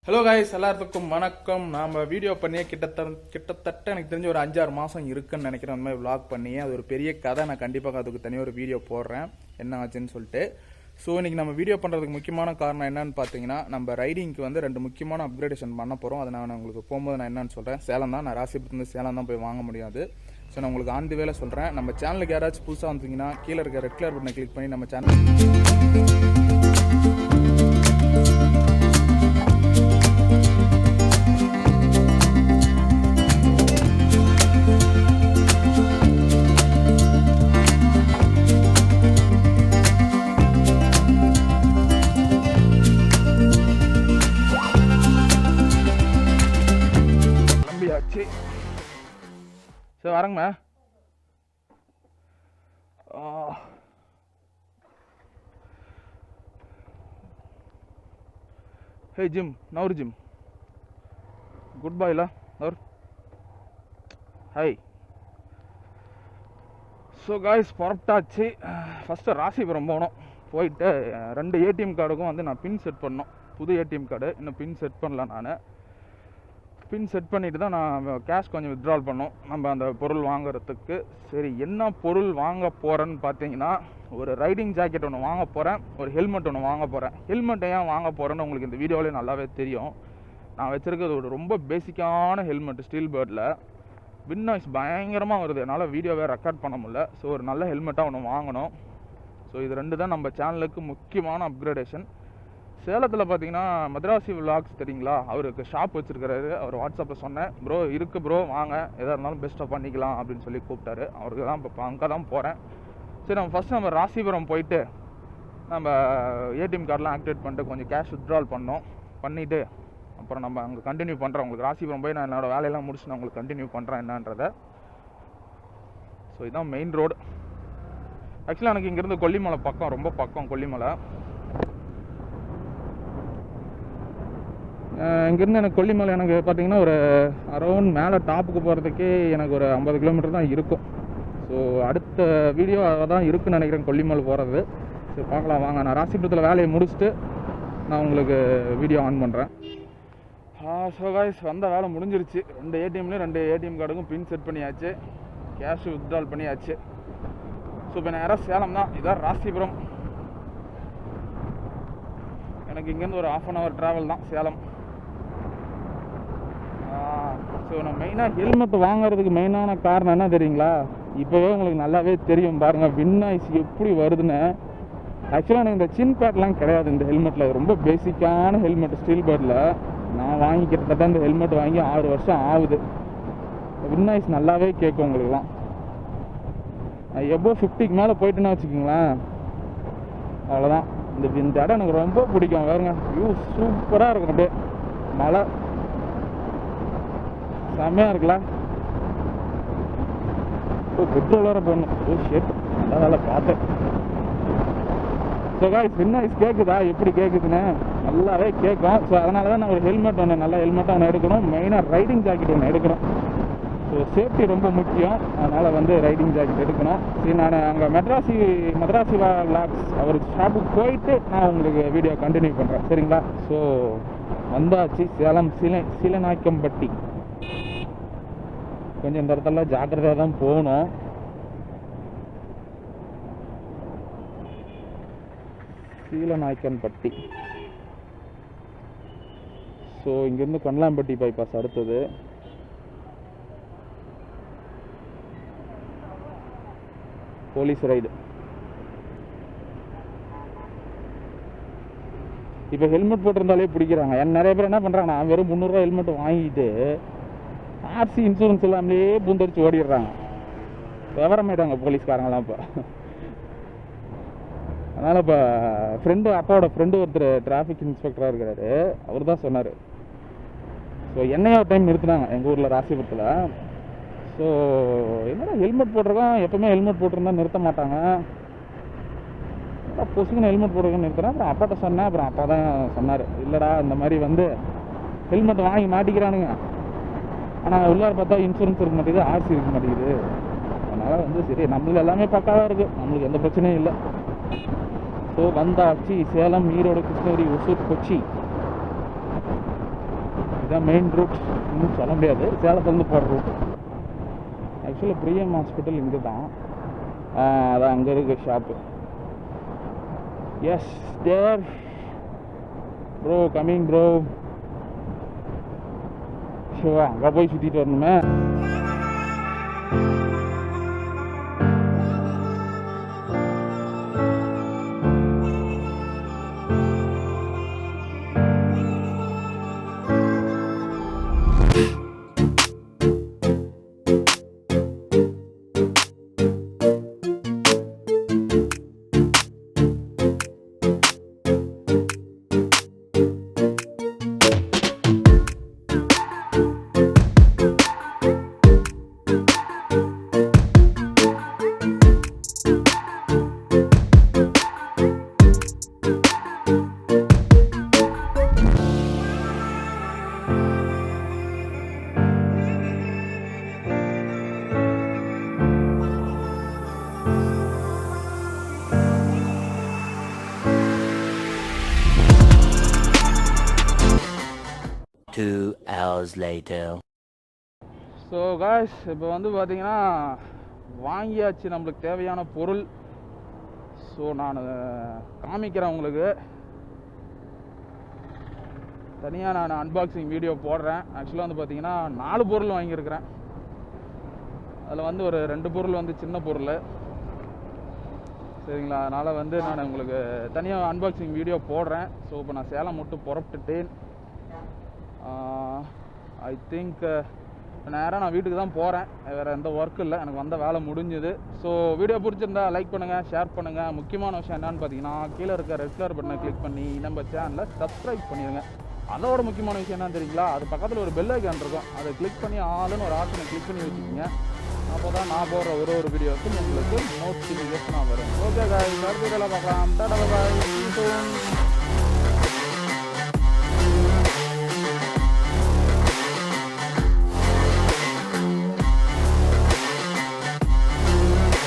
Hello guys, எல்லாத்துக்கும் வணக்கம். நாம் வீடியோ பண்ணியே கிட்டத்தட்ட எனக்கு தெரிஞ்ச ஒரு 5-6 மாதம் இருக்குன்னு நினைக்கிறேன். அந்த மாதிரி விளாக் பண்ணியே அது ஒரு பெரிய கதை. நான் கண்டிப்பாக அதுக்கு தனியாக ஒரு வீடியோ போடுறேன் என்ன ஆச்சுன்னு சொல்லிட்டு. ஸோ இன்றைக்கி நம்ம வீடியோ பண்ணுறதுக்கு முக்கியமான காரணம் என்னன்னு பார்த்தீங்கன்னா, நம்ம ரைடிங்க்கு வந்து 2 முக்கியமான அப்கிரேடேஷன் பண்ண போகிறோம். அதை நான் உங்களுக்கு போகும்போது நான் என்னன்னு சொல்கிறேன். சேலம் தான், நான் ராசிபுரத்துலேருந்து சேலம் தான் போய் வாங்க முடியாது. ஸோ நான் உங்களுக்கு ஆன் தி வேலை சொல்கிறேன். நம்ம சேனலுக்கு யாராச்சும் புதுசாக வந்தீங்கன்னா கீழே இருக்க ரெட் கலர் பட்டனை கிளிக் பண்ணி நம்ம சேனல் சரி வரங்கம்மா. ஹே ஜிம், நவர் ஜிம், குட் பாய்லா நவர். ஹாய். ஸோ காய்ஸ், புறப்பட்டாச்சு. ஃபஸ்ட்டு ராசிபுரம் போனோம். போயிட்டு 2 ஏடிஎம் கார்டுக்கும் வந்து நான் பின் செட் பண்ணோம். புது ஏடிஎம் கார்டு இன்னும் பின் செட் பண்ணல. நான் பின் செட் பண்ணிவிட்டு தான் நான் கேஷ் கொஞ்சம் வித்ட்ரால் பண்ணோம் நம்ம அந்த பொருள் வாங்குறதுக்கு. சரி, என்ன பொருள் வாங்க போகிறேன்னு பார்த்தீங்கன்னா, ஒரு ரைடிங் ஜாக்கெட் ஒன்று வாங்க போகிறேன், ஒரு ஹெல்மெட் ஒன்று வாங்க போகிறேன். ஹெல்மெட் ஏன் வாங்க போகிறேன்னு உங்களுக்கு இந்த வீடியோவிலே நல்லாவே தெரியும். நான் வச்சுருக்கிறது ஒரு ரொம்ப பேசிக்கான ஹெல்மெட், ஸ்டீல் பேர்டில். வின் நாய்ஸ் பயங்கரமாக வருது, என்னால் வீடியோவே ரெக்கார்ட் பண்ண முடியல. ஸோ ஒரு நல்ல ஹெல்மெட்டாக ஒன்று வாங்கணும். ஸோ இது 2 தான் நம்ம சேனலுக்கு முக்கியமான அப்கிரேடேஷன். சேலத்தில் பார்த்தீங்கன்னா மதராசி விலாக்ஸ் தெரியுங்களா, அவருக்கு ஷாப் வச்சுருக்கிறாரு. அவர் வாட்ஸ்அப்பில் சொன்னேன், ப்ரோ இருக்குது ப்ரோ, வாங்க எதாக இருந்தாலும் பெஸ்ட்டாக பண்ணிக்கலாம் அப்படின்னு சொல்லி கூப்பிட்டாரு. அவருக்கு தான் இப்போ அங்கே தான் போகிறேன். சரி, நம்ம ராசிபுரம் போயிட்டு நம்ம ஏடிஎம் கார்டெலாம் ஆக்டிவேட் பண்ணிட்டு கொஞ்சம் கேஷ் வித்ட்ரால் பண்ணிவிட்டு அப்புறம் நம்ம அங்கே கண்டினியூ பண்ணுறேன். உங்களுக்கு ராசிபுரம் போய் நான் என்னோடய வேலையெல்லாம் முடிச்சு நான் உங்களுக்கு கண்டினியூ பண்ணுறேன் என்னன்றதை. ஸோ இதுதான் மெயின் ரோடு. ஆக்சுவலாக எனக்கு இங்கேருந்து கொல்லிமலை பக்கம், ரொம்ப பக்கம் கொல்லிமலை. இங்கேருந்து எனக்கு கொல்லிமலை எனக்கு பார்த்தீங்கன்னா ஒரு அரௌண்ட் மேலே டாப்புக்கு போகிறதுக்கே எனக்கு ஒரு 50 கிலோமீட்டர் தான் இருக்கும். ஸோ அடுத்த வீடியோ தான் இருக்குன்னு நினைக்கிறேன் கொல்லிமலை போகிறது. சரி பார்க்கலாம் வாங்க. நான் ராசிபுரத்தில் வேலையை முடிச்சுட்டு நான் உங்களுக்கு வீடியோ ஆன் பண்ணுறேன். ஸோ காய்ஸ், வந்த வேலை முடிஞ்சிருச்சு. 2 ஏடிஎம்லேயும் 2 ஏடிஎம் கார்டுக்கும் பின் செட் பண்ணியாச்சு, கேஷ் வித்ட்ரால் பண்ணியாச்சு. ஸோ இப்போ நேராக சேலம் தான். இதான் ராசிபுரம். எனக்கு இங்கேருந்து ஒரு 1/2 hour ட்ராவல் தான் சேலம். ஸோ நான் மெயினாக ஹெல்மெட் வாங்குறதுக்கு மெயினான காரணம் என்ன தெரியுங்களா? இப்போவே உங்களுக்கு நல்லாவே தெரியும் பாருங்கள், வின் நாய்ஸ் எப்படி வருதுன்னு. ஆக்சுவலாக எனக்கு இந்த சின் பேட்லாம் கிடையாது இந்த ஹெல்மெட்டில். ரொம்ப பேசிக்கான ஹெல்மெட், ஸ்டீல் பேர்டில். நான் வாங்கி கிட்டத்தட்ட இந்த ஹெல்மெட் வாங்கி 6 வருஷம் ஆகுது. வின் நாய்ஸ் நல்லாவே கேட்கும் உங்களுக்குலாம். எவ்வளோ 50க்கு மேலே போயிட்டுன்னா வச்சுக்கோங்களேன், அவ்வளோதான். இந்த இடம் எனக்கு ரொம்ப பிடிக்கும். வேறுங்க வியூ சூப்பராக இருக்கும். அப்படியே மழை செம்மையாக இருக்குல்ல. பெட்ரோல் வேறு போடணும். ஷேட் நல்லா வேலை பார்த்தேன். ஸோ காய்ஸ், வின் நாய்ஸ் கேட்குதா? எப்படி கேட்குதுன்னு நல்லாவே கேட்கும். ஸோ அதனால தான் நான் ஒரு ஹெல்மெட் ஒன்று, நல்ல ஹெல்மெட்டாக ஒன்று எடுக்கணும். மெயினாக ரைடிங் ஜாக்கெட் ஒன்று எடுக்கணும். ஸோ சேஃப்டி ரொம்ப முக்கியம். அதனால் வந்து ரைடிங் ஜாக்கெட் எடுக்கணும். சரி, நான் அங்கே மதராசி விலாக்ஸ் அவர் ஷாப்புக்கு போயிட்டு நான் உங்களுக்கு வீடியோ கண்டினியூ பண்ணுறேன், சரிங்களா? ஸோ வந்தாச்சு சேலம் சீலநாயக்கம்பட்டி. கொஞ்சம் இந்த இடத்துல ஜாக்கிரதையாக தான் போகணும். சீலநாயக்கன்பட்டி. ஸோ இங்கேருந்து கொண்டலாம்பட்டி பைபாஸ் அடுத்தது. Police ride. இப்போ ஹெல்மெட் போட்டிருந்தாலே பிடிக்கிறாங்க. நிறைய பேர் என்ன பண்ணுறாங்க, நான் வெறும் 300 ரூபா ஹெல்மெட் வாங்கிட்டு ஆர்சி இன்சூரன்ஸ் இல்லாமலே பூந்தடிச்சு ஓடிடுறாங்க. விவரமாயிட்டாங்க போலீஸ்காரங்களாம் இப்போ. அதனால் இப்போ அப்பாவோட ஃப்ரெண்டு ஒருத்தர் டிராஃபிக் இன்ஸ்பெக்டராக இருக்கிறாரு. அவர் தான் சொன்னார். ஸோ என்னையா டைம் நிறுத்தினாங்க எங்கள் ஊரில் ராசிபுரத்தில். ஸோ என்னடா ஹெல்மெட் போட்டிருக்கோம், எப்போவுமே ஹெல்மெட் போட்டிருந்தா நிறுத்த மாட்டாங்க, பொசுக்குன்னு ஹெல்மெட் போட்டிருக்கோன்னு நிறுத்துறேன். அப்புறம் அப்பாட்ட சொன்னேன். அப்புறம் அப்பா தான் சொன்னார், இல்லைடா இந்த மாதிரி வந்து ஹெல்மெட் வாங்கி மாட்டிக்கிறானுங்க, ஆனால் உள்ளார பார்த்தா இன்சூரன்ஸ் இருக்க மாட்டேங்குது, ஆர்சி இருக்க மாட்டேங்குது. அதனால் வந்து சரி, நம்மளுக்கு எல்லாமே பக்காவாக இருக்குது, நம்மளுக்கு எந்த பிரச்சனையும் இல்லை. ஸோ வந்தாச்சு சேலம், ஈரோடு, கிருஷ்ணகிரி, ஒசூர், கொச்சி. இதுதான் மெயின் ரூட், இன்னும் சொல்ல முடியாது, சேலத்துலேருந்து போகிற ரூட். ஆக்சுவலாக பிரியம் ஹாஸ்பிட்டல் இங்கே தான், அதான் அங்கே இருக்க shop. Yes there bro, coming bro. So அங்கே போய் சுற்றிட்டு வரணுமே. hours later. ஸோ காய்ஸ், இப்போ வந்து பார்த்தீங்கன்னா வாங்கியாச்சு நம்மளுக்கு தேவையான பொருள். ஸோ நான் காமிக்கிறேன் உங்களுக்கு, தனியாக நான் அன்பாக்சிங் வீடியோ போடுறேன். ஆக்சுவலாக வந்து பார்த்தீங்கன்னா 4 பொருள் வாங்கியிருக்கிறேன். அதில் வந்து ஒரு 2 பொருள் வந்து சின்ன பொருள், சரிங்களா? அதனால் வந்து நான் உங்களுக்கு தனியாக அன்பாக்சிங் வீடியோ போடுறேன். ஸோ இப்போ நான் சேலம் மட்டும் புறப்பட்டுட்டேன். ஐ திங்க் நேராக நான் வீட்டுக்கு தான் போகிறேன், வேறு எந்த ஒர்க் இல்லை, எனக்கு வந்த வேலை முடிஞ்சுது. ஸோ வீடியோ பிடிச்சிருந்தா லைக் பண்ணுங்கள், ஷேர் பண்ணுங்கள். முக்கியமான விஷயம் என்னென்னு பார்த்தீங்கன்னா, கீழே இருக்க ரெட் கலர் பட்டனை கிளிக் பண்ணி நம்ம சேனலை சப்ஸ்கிரைப் பண்ணிடுங்க. அதோட முக்கியமான விஷயம் என்னன்னு தெரியுங்களா, அது பக்கத்தில் ஒரு பெல் ஐக்கான் இருக்கும், அதை கிளிக் பண்ணி ஆளுன்னு ஒரு ஆப்ஷனை கிளிக் பண்ணி வச்சுக்கோங்க. அப்போ தான் நான் போடுற ஒரு வீடியோக்கும் உங்களுக்கு நோட்டிஃபிகேஷனாக வரும். ஓகே காய்ஸ், அடுத்த வீடியோவில் பார்க்கலாம். டாடா பாய்.